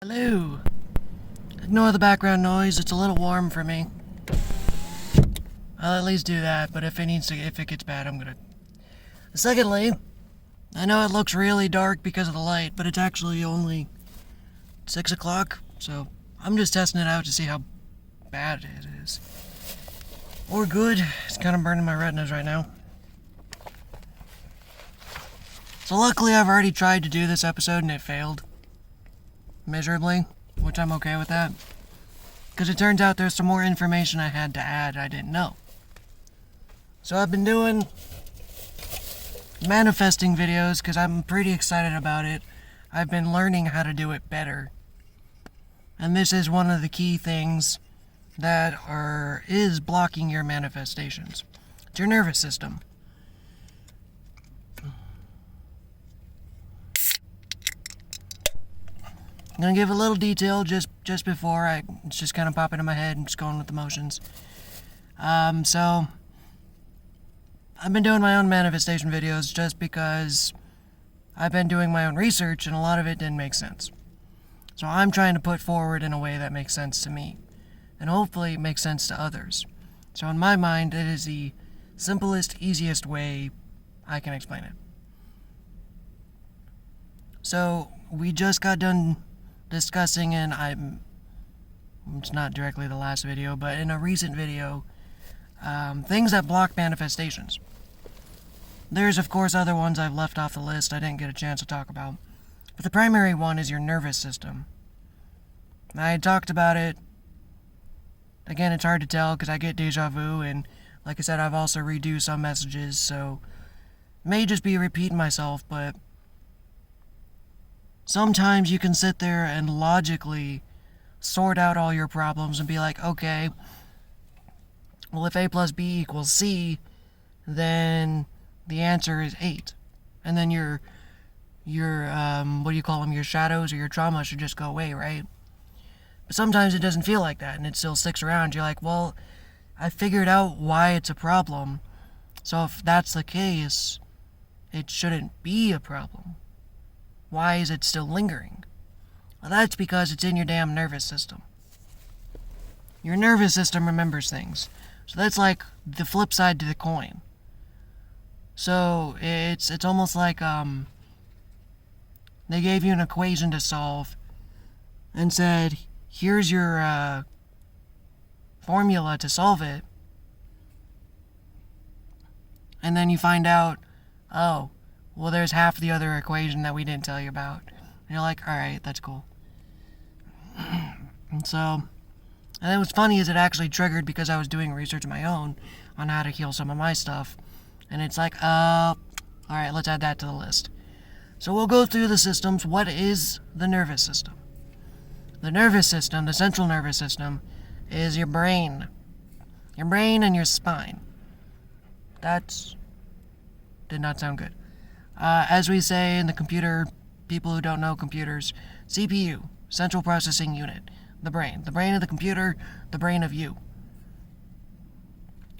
Hello. Ignore the background noise, it's a little warm for me. I'll at least do that, but if it gets bad, I'm gonna... Secondly, I know it looks really dark because of the light, but it's actually only 6 o'clock, so I'm just testing it out to see how bad it is. Or good. It's kind of burning my retinas right now. So luckily I've already tried to do this episode and it failed. Miserably, which I'm okay with that. Because it turns out there's some more information I had to add I didn't know. So I've been doing manifesting videos because I'm pretty excited about it. I've been learning how to do it better. And this is one of the key things that is blocking your manifestations. It's your nervous system. I'm gonna give a little detail just before it's just kind of popping in my head and just going with the motions. So I've been doing my own manifestation videos just because I've been doing my own research and a lot of it didn't make sense. So I'm trying to put forward in a way that makes sense to me and hopefully makes sense to others. So in my mind, it is the simplest, easiest way I can explain it. So we just got done discussing, and it's not directly the last video, but in a recent video, things that block manifestations. There's, of course, other ones I've left off the list I didn't get a chance to talk about. But the primary one is your nervous system. I had talked about it. Again, it's hard to tell because I get deja vu, and like I said, I've also redo some messages, so may just be repeating myself, but sometimes you can sit there and logically sort out all your problems and be like, okay, well, if A plus B equals C, then the answer is 8. And then your what do you call them, your shadows or your trauma should just go away, right? But sometimes it doesn't feel like that and it still sticks around. You're like, well, I figured out why it's a problem. So if that's the case, it shouldn't be a problem. Why is it still lingering? Well, that's because it's in your damn nervous system. Your nervous system remembers things. So that's like the flip side to the coin. So it's almost like they gave you an equation to solve and said, here's your formula to solve it. And then you find out, oh, well, there's half the other equation that we didn't tell you about. And you're like, alright, that's cool. And then what's funny is it actually triggered because I was doing research of my own on how to heal some of my stuff. And it's like, alright, let's add that to the list. So we'll go through the systems. What is the nervous system? The nervous system, the central nervous system, is your brain. Your brain and your spine. That did not sound good. As we say in the computer, people who don't know computers, CPU, Central Processing Unit, the brain of the computer, the brain of you,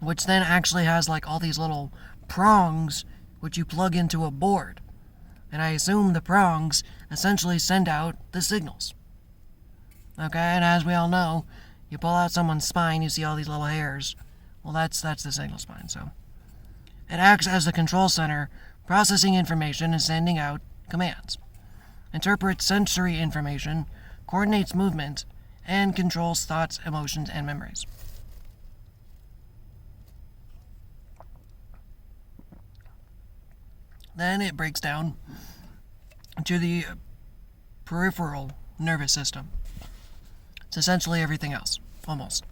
which then actually has like all these little prongs which you plug into a board, and I assume the prongs essentially send out the signals. Okay, and as we all know, you pull out someone's spine, you see all these little hairs. Well, that's the signal spine. So it acts as the control center, processing information and sending out commands, interprets sensory information, coordinates movement, and controls thoughts, emotions, and memories. Then it breaks down to the peripheral nervous system. It's essentially everything else, almost.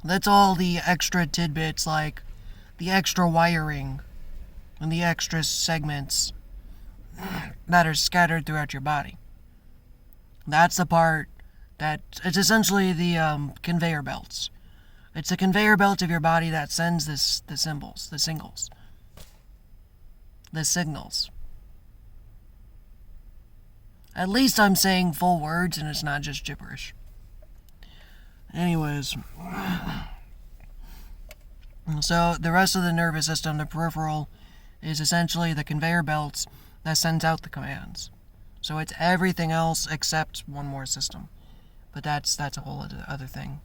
That's all the extra tidbits, like the extra wiring and the extra segments that are scattered throughout your body. That's the part that it's essentially the conveyor belts. It's the conveyor belt of your body that sends the signals. At least I'm saying full words and it's not just gibberish. Anyways, so the rest of the nervous system, the peripheral, is essentially the conveyor belts that sends out the commands. So it's everything else except one more system. But that's a whole other thing.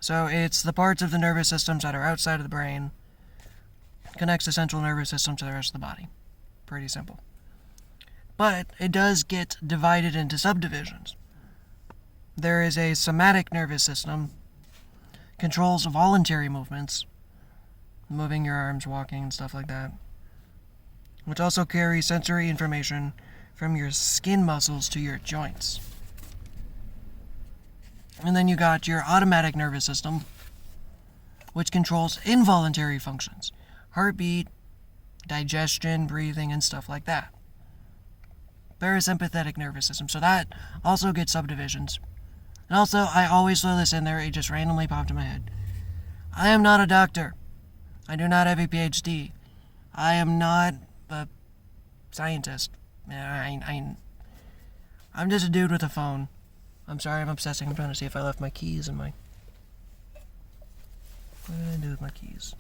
So it's the parts of the nervous systems that are outside of the brain, connects the central nervous system to the rest of the body. Pretty simple. But it does get divided into subdivisions. There is a somatic nervous system, controls voluntary movements, moving your arms, walking, and stuff like that, which also carries sensory information from your skin muscles to your joints. And then you got your automatic nervous system, which controls involuntary functions, heartbeat, digestion, breathing, and stuff like that. Parasympathetic nervous system, so that also gets subdivisions. And also, I always throw this in there, it just randomly popped in my head. I am not a doctor. I do not have a PhD. I am not a scientist. I'm just a dude with a phone. I'm sorry, I'm obsessing. I'm trying to see if I left my keys in my... What did I do with my keys?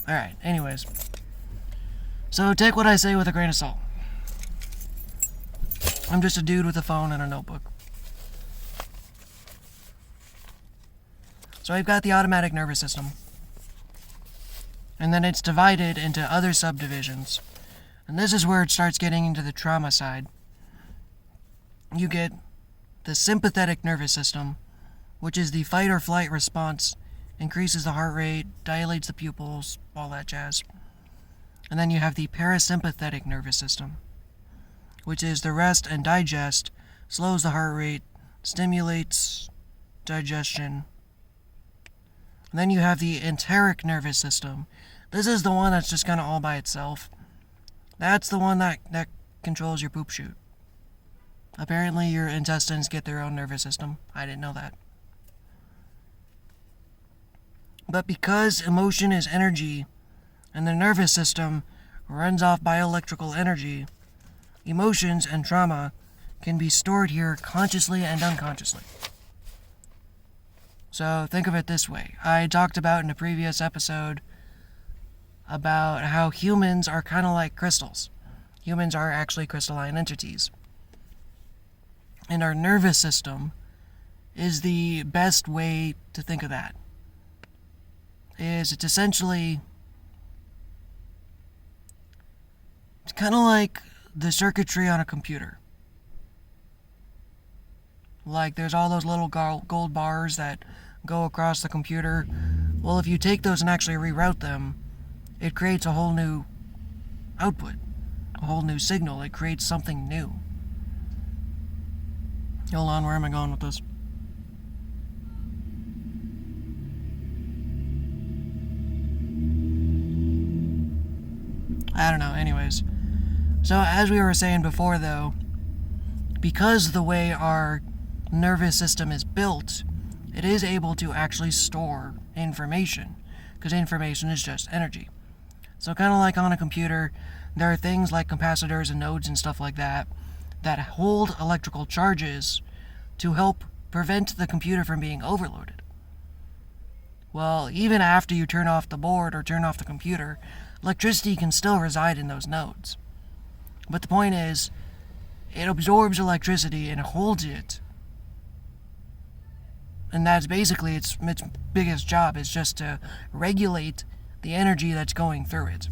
Alright, anyways. So take what I say with a grain of salt. I'm just a dude with a phone and a notebook. So I've got the automatic nervous system. And then it's divided into other subdivisions. And this is where it starts getting into the trauma side. You get the sympathetic nervous system, which is the fight or flight response, increases the heart rate, dilates the pupils, all that jazz. And then you have the parasympathetic nervous system, which is the rest and digest, slows the heart rate, stimulates digestion. And then you have the enteric nervous system. This is the one that's just kind of all by itself. That's the one that controls your poop chute. Apparently your intestines get their own nervous system. I didn't know that. But because emotion is energy, and the nervous system runs off bioelectrical energy, emotions and trauma can be stored here consciously and unconsciously. So think of it this way. I talked about in a previous episode about how humans are kind of like crystals. Humans are actually crystalline entities. And our nervous system is the best way to think of that. It's essentially... It's kind of like the circuitry on a computer. Like there's all those little gold bars that go across the computer. Well, if you take those and actually reroute them, it creates a whole new output, a whole new signal. It creates something new. Hold on, where am I going with this? I don't know, anyways. So as we were saying before though, because the way our nervous system is built, it is able to actually store information, because information is just energy. So kind of like on a computer, there are things like capacitors and nodes and stuff like that that hold electrical charges to help prevent the computer from being overloaded. Well, even after you turn off the board or turn off the computer, electricity can still reside in those nodes. But the point is, it absorbs electricity and holds it. And that's basically its biggest job, is just to regulate the energy that's going through it.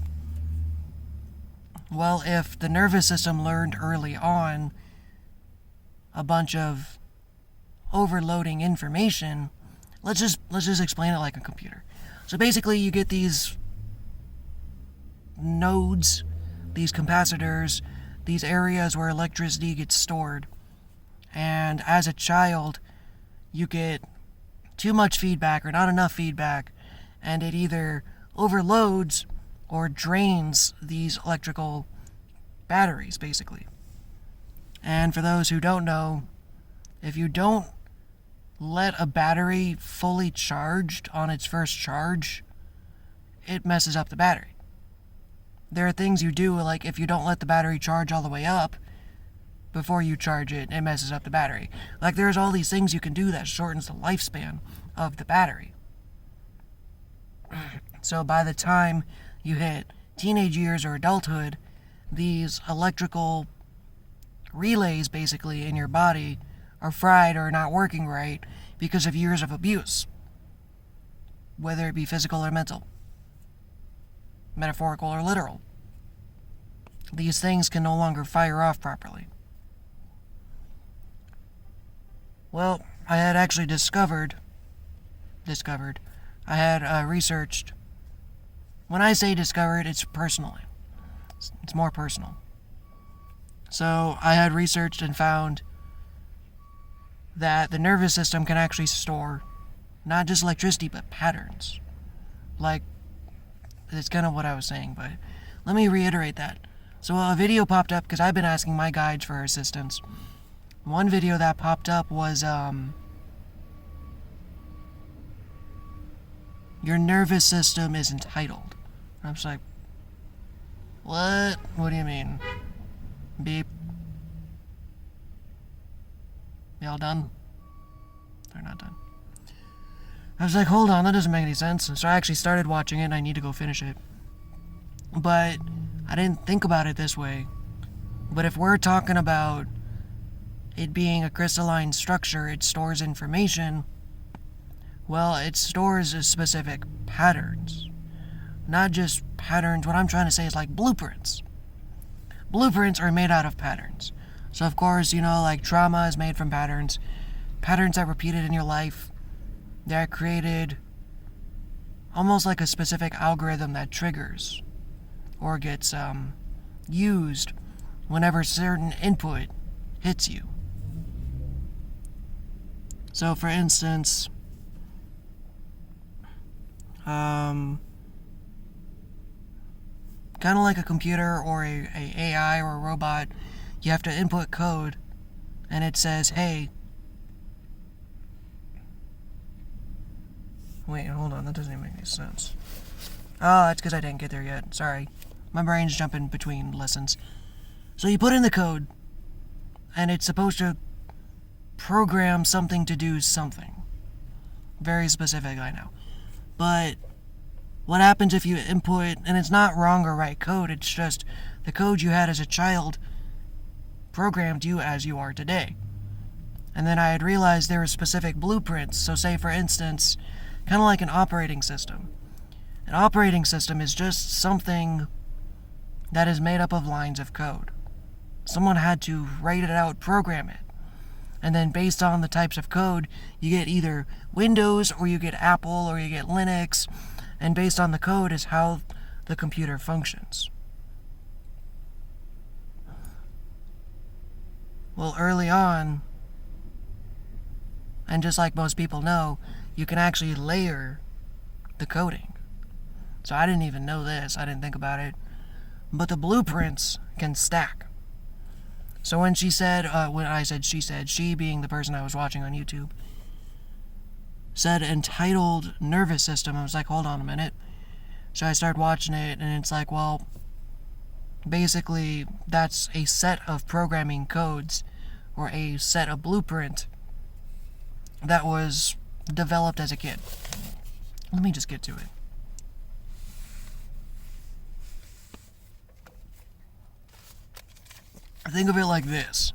Well, if the nervous system learned early on a bunch of overloading information, let's just explain it like a computer. So basically you get these nodes, these capacitors, these areas where electricity gets stored. And as a child, you get too much feedback or not enough feedback, and it either overloads or drains these electrical batteries, basically. And for those who don't know, if you don't let a battery fully charged on its first charge, it messes up the battery. There are things you do, like if you don't let the battery charge all the way up before you charge it, it messes up the battery. Like there's all these things you can do that shortens the lifespan of the battery. So by the time you hit teenage years or adulthood, these electrical relays basically in your body are fried or not working right because of years of abuse, whether it be physical or mental, metaphorical or literal. These things can no longer fire off properly. Well, I had actually discovered, I had researched. When I say discovered, it's personally. It's more personal. So I had researched and found that the nervous system can actually store not just electricity, but patterns. Like, it's kind of what I was saying, but let me reiterate that. So a video popped up because I've been asking my guides for assistance. One video that popped up was, your nervous system is entitled. I was like, what? What do you mean? Beep. Y'all done? They're not done. I was like, hold on, that doesn't make any sense. So I actually started watching it and I need to go finish it. But I didn't think about it this way. But if we're talking about it being a crystalline structure, it stores information. Well, it stores specific patterns. Not just patterns. What I'm trying to say is like blueprints. Blueprints are made out of patterns. So of course, like trauma is made from patterns. Patterns that are repeated in your life. That created almost like a specific algorithm that triggers or gets used whenever certain input hits you. So for instance, kind of like a computer or a AI or a robot, you have to input code and it says, hey, wait, hold on, that doesn't even make any sense. Oh, that's because I didn't get there yet. Sorry. My brain's jumping between lessons. So you put in the code, and it's supposed to program something to do something. Very specific, I know. But what happens if you input, and it's not wrong or right code, it's just the code you had as a child programmed you as you are today. And then I had realized there were specific blueprints. So say, for instance, kind of like an operating system. An operating system is just something that is made up of lines of code. Someone had to write it out, program it. And then based on the types of code, you get either Windows or you get Apple or you get Linux. And based on the code is how the computer functions. Well, early on, and just like most people know, you can actually layer the coding. So I didn't even know this. I didn't think about it. But the blueprints can stack. So when she said, she being the person I was watching on YouTube, said entitled nervous system, I was like, hold on a minute. So I started watching it, and it's like, well, basically, that's a set of programming codes, or a set of blueprint that was developed as a kid. Let me just get to it. Think of it like this.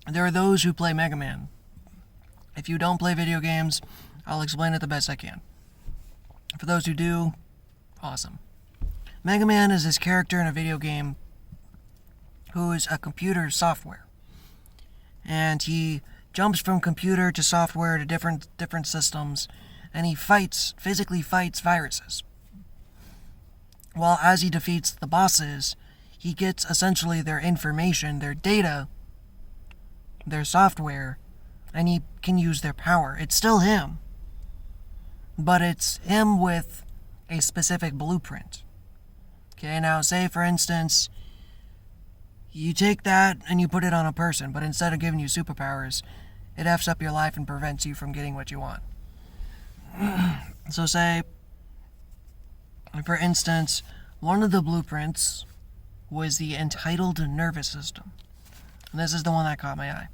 There are those who play Mega Man. If you don't play video games, I'll explain it the best I can. For those who do, awesome. Mega Man is this character in a video game who is a computer software. And he jumps from computer to software to different systems, and he physically fights viruses. Well, as he defeats the bosses, he gets essentially their information, their data, their software, and he can use their power. It's still him, but it's him with a specific blueprint. Okay, now say for instance, you take that and you put it on a person, but instead of giving you superpowers, it F's up your life and prevents you from getting what you want. So say, for instance, one of the blueprints was the entitled nervous system. And this is the one that caught my eye.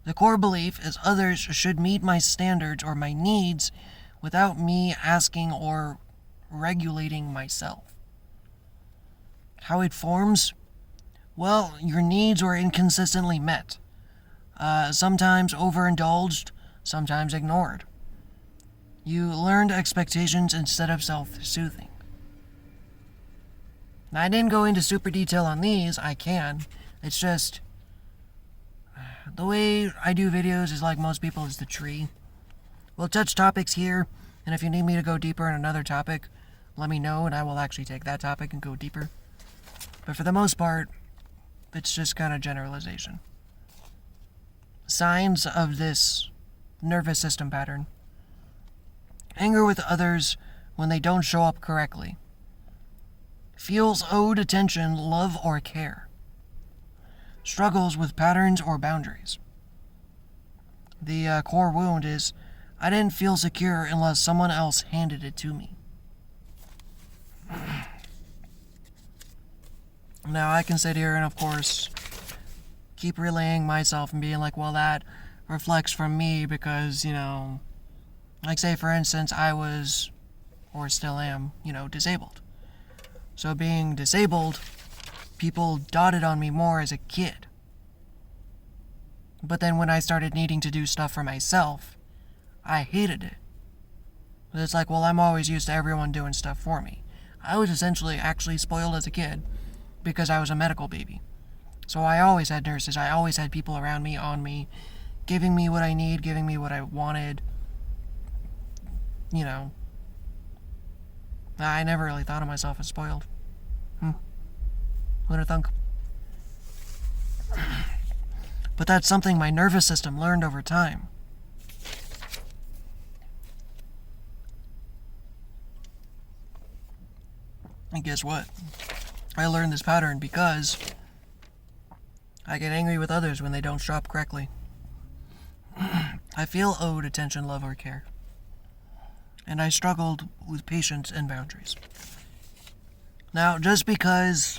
The core belief is others should meet my standards or my needs without me asking or regulating myself. How it forms Well, your needs were inconsistently met. Sometimes overindulged, sometimes ignored. You learned expectations instead of self-soothing. Now, I didn't go into super detail on these, I can. It's just, the way I do videos is like most people, is the tree. We'll touch topics here, and if you need me to go deeper in another topic, let me know and I will actually take that topic and go deeper. But for the most part, it's just kind of generalization. Signs of this nervous system pattern: anger with others when they don't show up correctly. Feels owed attention, love, or care. Struggles with patterns or boundaries. The core wound is, I didn't feel secure unless someone else handed it to me. Now, I can sit here and, of course, keep relaying myself and being like, well, that reflects from me because, like, say, for instance, I was, or still am, disabled. So being disabled, people dotted on me more as a kid. But then when I started needing to do stuff for myself, I hated it. It's like, well, I'm always used to everyone doing stuff for me. I was essentially actually spoiled as a kid because I was a medical baby. So I always had nurses, I always had people around me, on me, giving me what I need, giving me what I wanted. I never really thought of myself as spoiled. Who'd have thunk? But that's something my nervous system learned over time. And guess what? I learned this pattern because I get angry with others when they don't show up correctly. I feel owed attention, love, or care. And I struggled with patience and boundaries. Now, just because,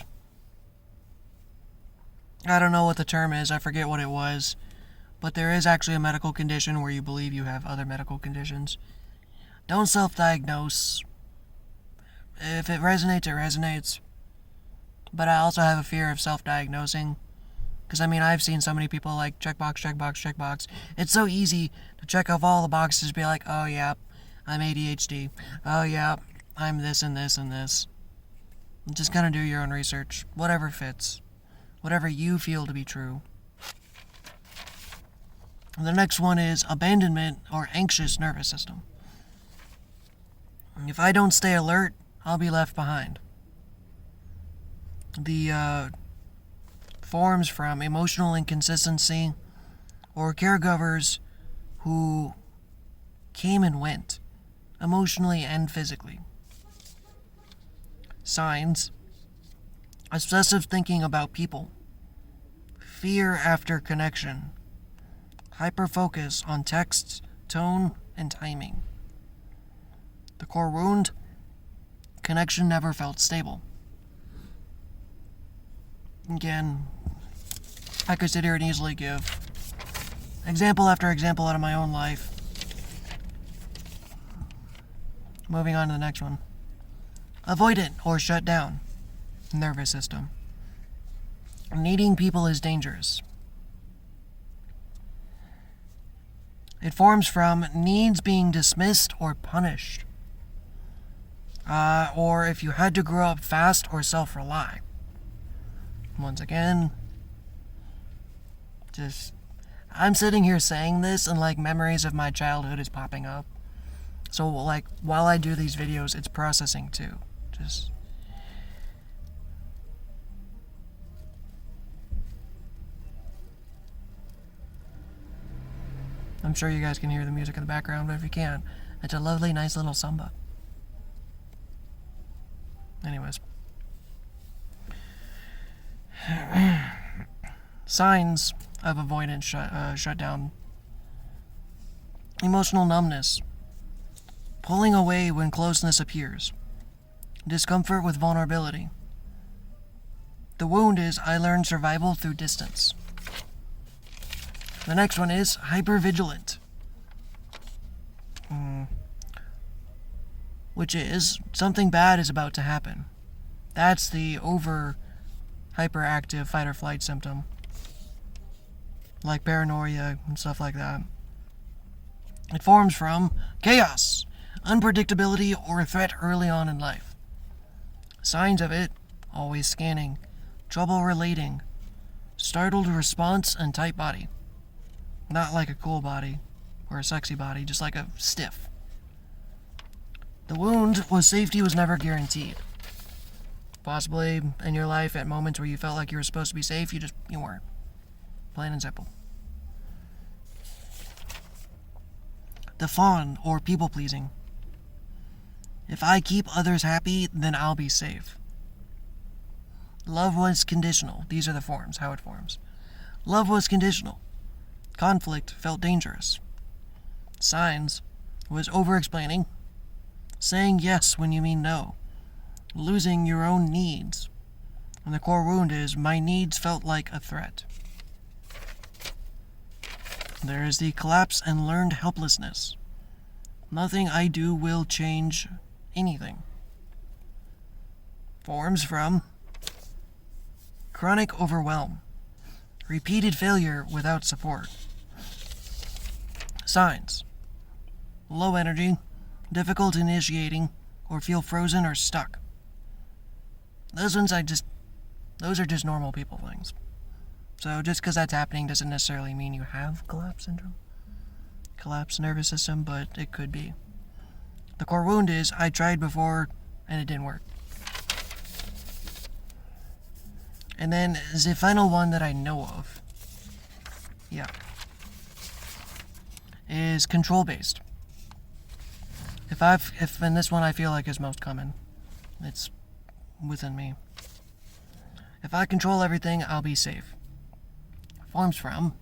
I don't know what the term is, I forget what it was, but there is actually a medical condition where you believe you have other medical conditions. Don't self-diagnose. If it resonates, it resonates. But I also have a fear of self-diagnosing. Because, I've seen so many people like checkbox, checkbox, checkbox. It's so easy to check off all the boxes, be like, oh yeah, I'm ADHD. Oh yeah, I'm this and this and this. Just kind of do your own research. Whatever fits. Whatever you feel to be true. The next one is abandonment or anxious nervous system. If I don't stay alert, I'll be left behind. The forms from emotional inconsistency or caregivers who came and went, emotionally and physically. Signs: obsessive thinking about people, fear after connection, hyper-focus on texts, tone, and timing. The core wound: connection never felt stable. Again, I could sit here and easily give example after example out of my own life. Moving on to the next one. Avoidant or shut down nervous system. Needing people is dangerous. It forms from needs being dismissed or punished. Or if you had to grow up fast or self-rely. Once again, I'm sitting here saying this and memories of my childhood is popping up. So while I do these videos, it's processing too. I'm sure you guys can hear the music in the background, but if you can't, it's a lovely, nice little samba. Anyways. Signs of avoidance shutdown. Emotional numbness. Pulling away when closeness appears. Discomfort with vulnerability. The wound is, I learned survival through distance. The next one is hypervigilant. Which is, something bad is about to happen. That's the over hyperactive fight or flight symptom, like paranoia and stuff like that. It forms from chaos, unpredictability, or threat early on in life. Signs of it: always scanning, trouble relating, startled response, and tight body. Not like a cool body or a sexy body, just like a stiff. The wound was safety was never guaranteed. Possibly in your life at moments where you felt like you were supposed to be safe, you weren't. Plain and simple. The fawn, or people pleasing. If I keep others happy, then I'll be safe. Love was conditional. These are the forms, how it forms. Love was conditional. Conflict felt dangerous. Signs was over-explaining. Saying yes when you mean no. Losing your own needs. And the core wound is, my needs felt like a threat. There is the collapse and learned helplessness. Nothing I do will change anything. Forms from chronic overwhelm. Repeated failure without support. Signs: low energy, difficult initiating, or feel frozen or stuck. Those are just normal people things. So just because that's happening doesn't necessarily mean you have collapse syndrome. Collapsed nervous system, but it could be. The core wound is, I tried before and it didn't work. And then the final one that I know of, is control-based. In this one I feel like is most common. It's within me. If I control everything, I'll be safe. Forms from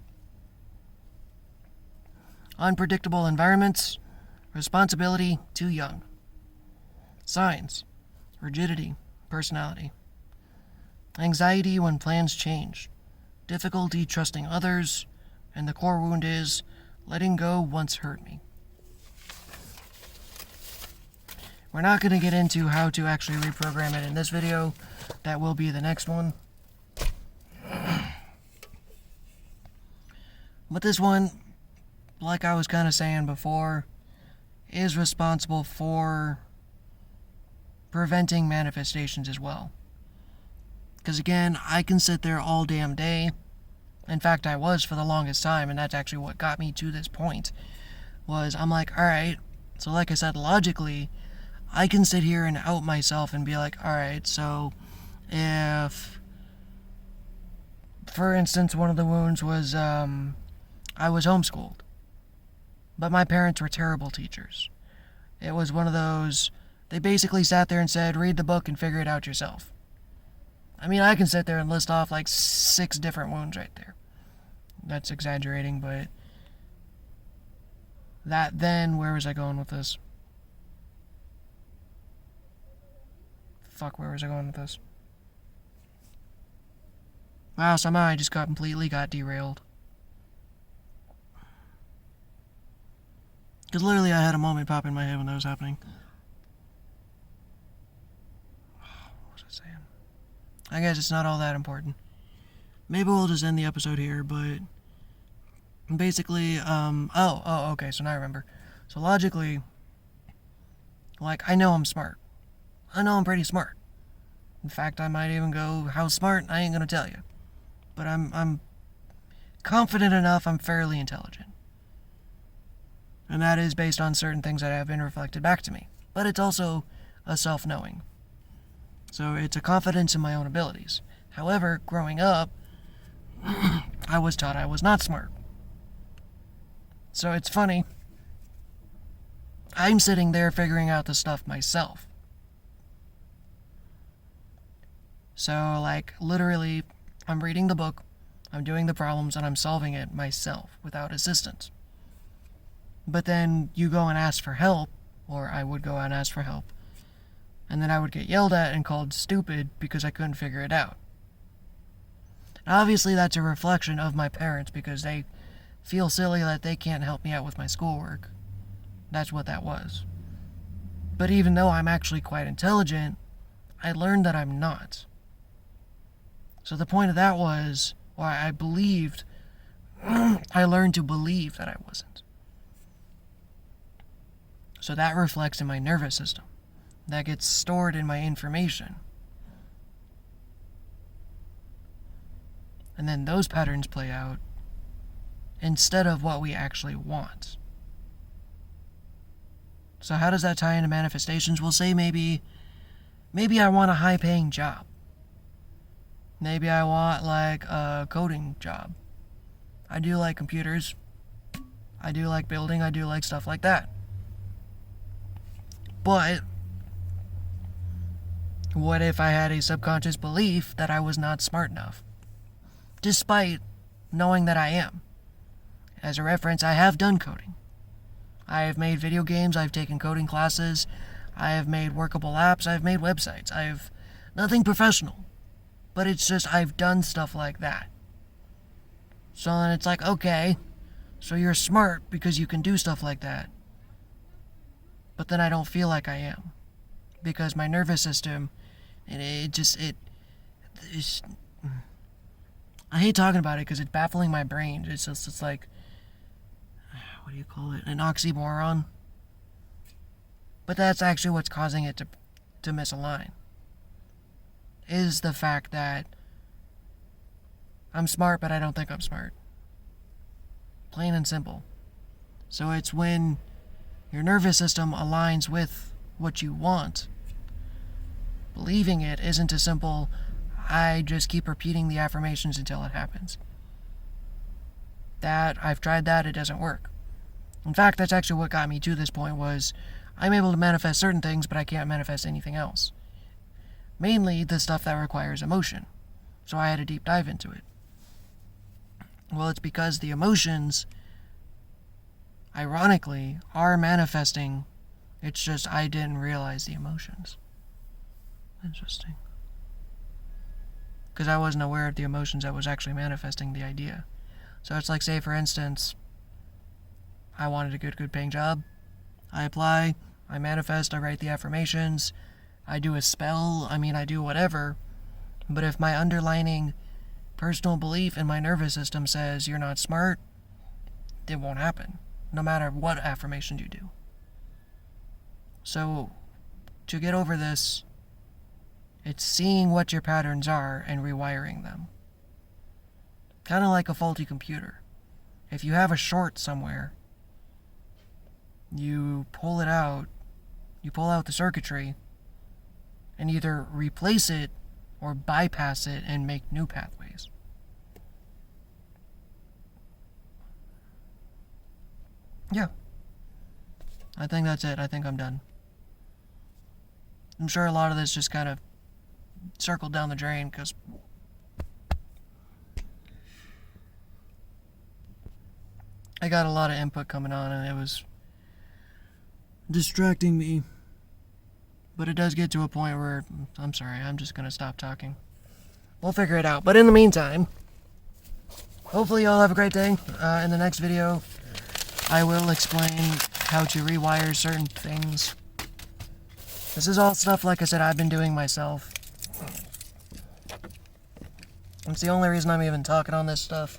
unpredictable environments, responsibility, too young. Signs: rigidity, personality. Anxiety when plans change. Difficulty trusting others, and the core wound is, letting go once hurt me. We're not going to get into how to actually reprogram it in this video. That will be the next one. But this one, like I was kind of saying before, is responsible for preventing manifestations as well. Because again, I can sit there all damn day. In fact, I was for the longest time, and that's actually what got me to this point. I'm like, alright, so like I said, logically, I can sit here and out myself and be like, alright, so if, for instance, one of the wounds was, I was homeschooled. But my parents were terrible teachers. It was one of those, they basically sat there and said, read the book and figure it out yourself. I mean, I can sit there and list off like 6 different wounds right there. That's exaggerating, but where was I going with this? Where was I going with this? Wow, somehow I just completely got derailed. Because literally I had a moment pop in my head when that was happening. What was I saying? I guess it's not all that important. Maybe we'll just end the episode here, but basically, okay, so now I remember. So logically, like, I know I'm smart. I know I'm pretty smart. In fact, I might even go, how smart, I ain't gonna tell you. But I'm confident enough I'm fairly intelligent. And that is based on certain things that have been reflected back to me. But it's also a self-knowing. So it's a confidence in my own abilities. However, growing up, I was taught I was not smart. So it's funny. I'm sitting there figuring out the stuff myself. So, like, literally, I'm reading the book, I'm doing the problems, and I'm solving it myself without assistance. But then you go and ask for help, or I would go and ask for help, and then I would get yelled at and called stupid because I couldn't figure it out. And obviously that's a reflection of my parents because they feel silly that they can't help me out with my schoolwork. That's what that was. But even though I'm actually quite intelligent, I learned that I'm not. So the point of that was, why I believed, I learned to believe that I wasn't. So that reflects in my nervous system. That gets stored in my information. And then those patterns play out instead of what we actually want. So how does that tie into manifestations? We'll say maybe I want a high-paying job. Maybe I want like a coding job. I do like computers. I do like building. I do like stuff like that. But what if I had a subconscious belief that I was not smart enough? Despite knowing that I am. As a reference, I have done coding. I have made video games, I've taken coding classes, I have made workable apps, I've made websites. I've nothing professional. But it's just I've done stuff like that. So then it's like, okay, so you're smart because you can do stuff like that. But then I don't feel like I am. Because my nervous system, I hate talking about it because it's baffling my brain. It's like, what do you call it? An oxymoron. But that's actually what's causing it to misalign. Is the fact that I'm smart, but I don't think I'm smart. Plain and simple. So it's when your nervous system aligns with what you want. Believing it isn't a simple, I just keep repeating the affirmations until it happens. I've tried that, it doesn't work. In fact, that's actually what got me to this point was, I'm able to manifest certain things, but I can't manifest anything else. Mainly the stuff that requires emotion. So I had a deep dive into it. Well, it's because the emotions, ironically, are manifesting. It's just I didn't realize the emotions. Interesting. Because I wasn't aware of the emotions that was actually manifesting the idea. So it's like, say, for instance, I wanted a good paying job. I apply, I manifest, I write the affirmations, I do a spell, I do whatever. But if my underlining personal belief in my nervous system says you're not smart, it won't happen, no matter what affirmations you do. So, to get over this, it's seeing what your patterns are and rewiring them. Kind of like a faulty computer. If you have a short somewhere, you pull it out, you pull out the circuitry, and either replace it or bypass it and make new pathways. Yeah. I think that's it. I think I'm done. I'm sure a lot of this just kind of circled down the drain because I got a lot of input coming on and it was distracting me. But it does get to a point where, I'm sorry, I'm just going to stop talking. We'll figure it out. But in the meantime, hopefully y'all have a great day. In the next video, I will explain how to rewire certain things. This is all stuff, like I said, I've been doing myself. It's the only reason I'm even talking on this stuff.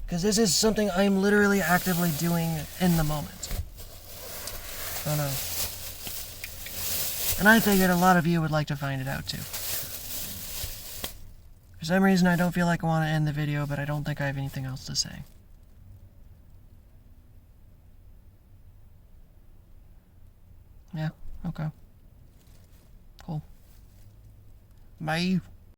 Because this is something I'm literally actively doing in the moment. I don't know. And I figured a lot of you would like to find it out too. For some reason I don't feel like I want to end the video, but I don't think I have anything else to say. Yeah, okay. Cool. Bye.